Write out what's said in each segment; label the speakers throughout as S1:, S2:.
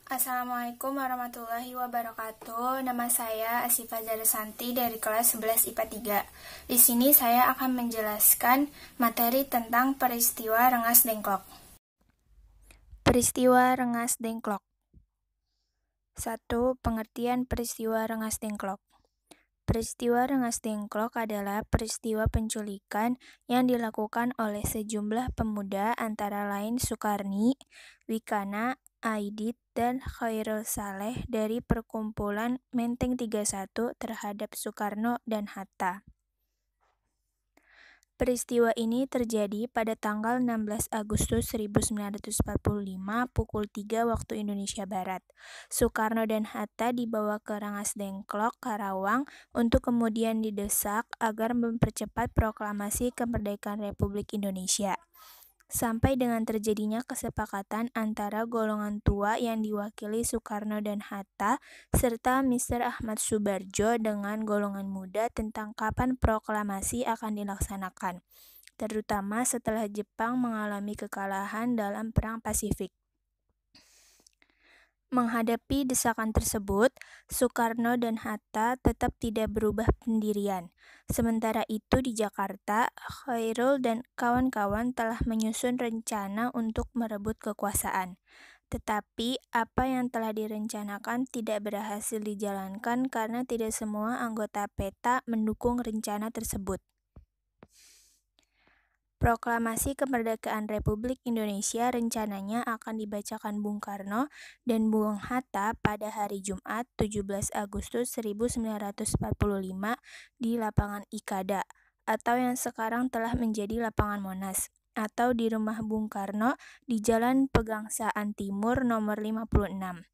S1: Assalamualaikum warahmatullahi wabarakatuh. Nama saya Asyifa Zarasanti dari kelas 11 IPA 3. Di sini saya akan menjelaskan materi tentang peristiwa Rengas Dengklok. Peristiwa Rengas Dengklok. 1. Pengertian peristiwa Rengas Dengklok. Peristiwa Rengas Dengklok adalah peristiwa penculikan yang dilakukan oleh sejumlah pemuda antara lain Sukarni, Wikana, Aidit, dan Khairul Saleh dari perkumpulan Menteng 31 terhadap Soekarno dan Hatta. Peristiwa ini terjadi pada tanggal 16 Agustus 1945 pukul 3 waktu Indonesia Barat. Soekarno dan Hatta dibawa ke Rengas Dengklok, Karawang, untuk kemudian didesak agar mempercepat proklamasi kemerdekaan Republik Indonesia. Sampai dengan terjadinya kesepakatan antara golongan tua yang diwakili Soekarno dan Hatta serta Mr. Ahmad Soebardjo dengan golongan muda tentang kapan proklamasi akan dilaksanakan, terutama setelah Jepang mengalami kekalahan dalam Perang Pasifik. Menghadapi desakan tersebut, Soekarno dan Hatta tetap tidak berubah pendirian. Sementara itu di Jakarta, Khairul dan kawan-kawan telah menyusun rencana untuk merebut kekuasaan. Tetapi apa yang telah direncanakan tidak berhasil dijalankan karena tidak semua anggota PETA mendukung rencana tersebut. Proklamasi Kemerdekaan Republik Indonesia rencananya akan dibacakan Bung Karno dan Bung Hatta pada hari Jumat 17 Agustus 1945 di Lapangan Ikada, atau yang sekarang telah menjadi Lapangan Monas, atau di rumah Bung Karno di Jalan Pegangsaan Timur nomor 56.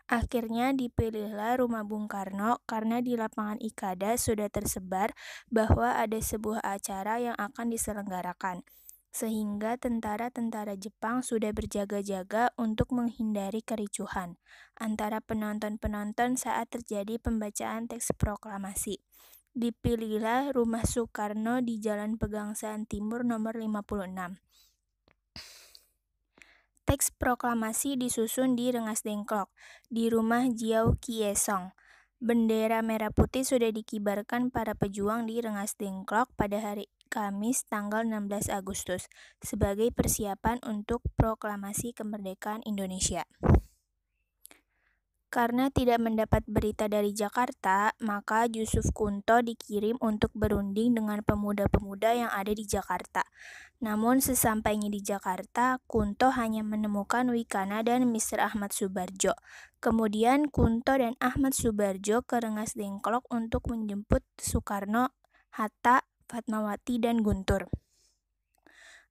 S1: Akhirnya dipilihlah rumah Bung Karno karena di Lapangan Ikada sudah tersebar bahwa ada sebuah acara yang akan diselenggarakan, sehingga tentara-tentara Jepang sudah berjaga-jaga untuk menghindari kericuhan antara penonton-penonton saat terjadi pembacaan teks proklamasi. Dipilihlah rumah Soekarno di Jalan Pegangsaan Timur nomor 56. Teks proklamasi disusun di Rengas Dengklok, di rumah Jiao Kiesong. Bendera merah putih sudah dikibarkan para pejuang di Rengas Dengklok pada hari Kamis tanggal 16 Agustus sebagai persiapan untuk proklamasi kemerdekaan Indonesia. Karena tidak mendapat berita dari Jakarta, maka Yusuf Kunto dikirim untuk berunding dengan pemuda-pemuda yang ada di Jakarta. Namun sesampainya di Jakarta, Kunto hanya menemukan Wikana dan Mr. Ahmad Soebardjo. Kemudian Kunto dan Ahmad Soebardjo ke Rengas Dengklok untuk menjemput Soekarno, Hatta, Fatmawati, dan Guntur.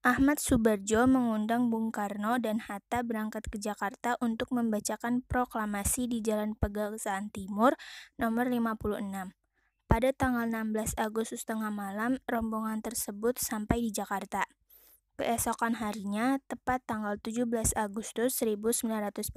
S1: Ahmad Soebardjo mengundang Bung Karno dan Hatta berangkat ke Jakarta untuk membacakan proklamasi di Jalan Pegangsaan Timur nomor 56. Pada tanggal 16 Agustus tengah malam, rombongan tersebut sampai di Jakarta. Keesokan harinya, tepat tanggal 17 Agustus 1945,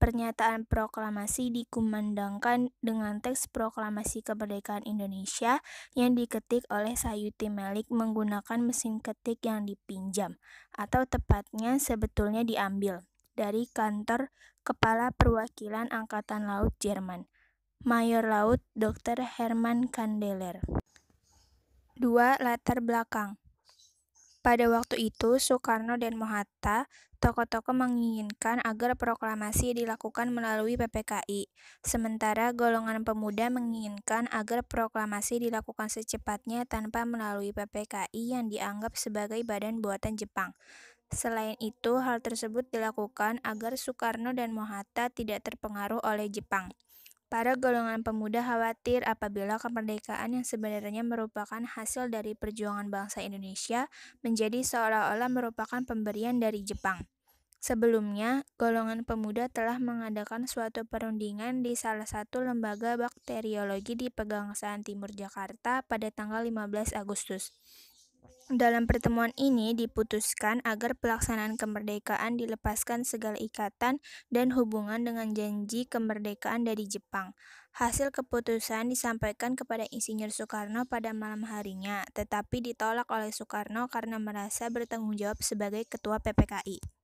S1: pernyataan proklamasi dikumandangkan dengan teks proklamasi kemerdekaan Indonesia yang diketik oleh Sayuti Melik menggunakan mesin ketik yang dipinjam, atau tepatnya sebetulnya diambil, dari kantor Kepala Perwakilan Angkatan Laut Jerman, Mayor Laut Dr. Hermann Kandeler. 2. Latar belakang. Pada waktu itu, Soekarno dan Hatta, tokoh-tokoh menginginkan agar proklamasi dilakukan melalui PPKI, sementara golongan pemuda menginginkan agar proklamasi dilakukan secepatnya tanpa melalui PPKI yang dianggap sebagai badan buatan Jepang. Selain itu, hal tersebut dilakukan agar Soekarno dan Hatta tidak terpengaruh oleh Jepang. Para golongan pemuda khawatir apabila kemerdekaan yang sebenarnya merupakan hasil dari perjuangan bangsa Indonesia menjadi seolah-olah merupakan pemberian dari Jepang. Sebelumnya, golongan pemuda telah mengadakan suatu perundingan di salah satu lembaga bakteriologi di Pegangsaan Timur Jakarta pada tanggal 15 Agustus. Dalam pertemuan ini diputuskan agar pelaksanaan kemerdekaan dilepaskan segala ikatan dan hubungan dengan janji kemerdekaan dari Jepang. Hasil keputusan disampaikan kepada Insinyur Soekarno pada malam harinya, tetapi ditolak oleh Soekarno karena merasa bertanggung jawab sebagai Ketua PPKI.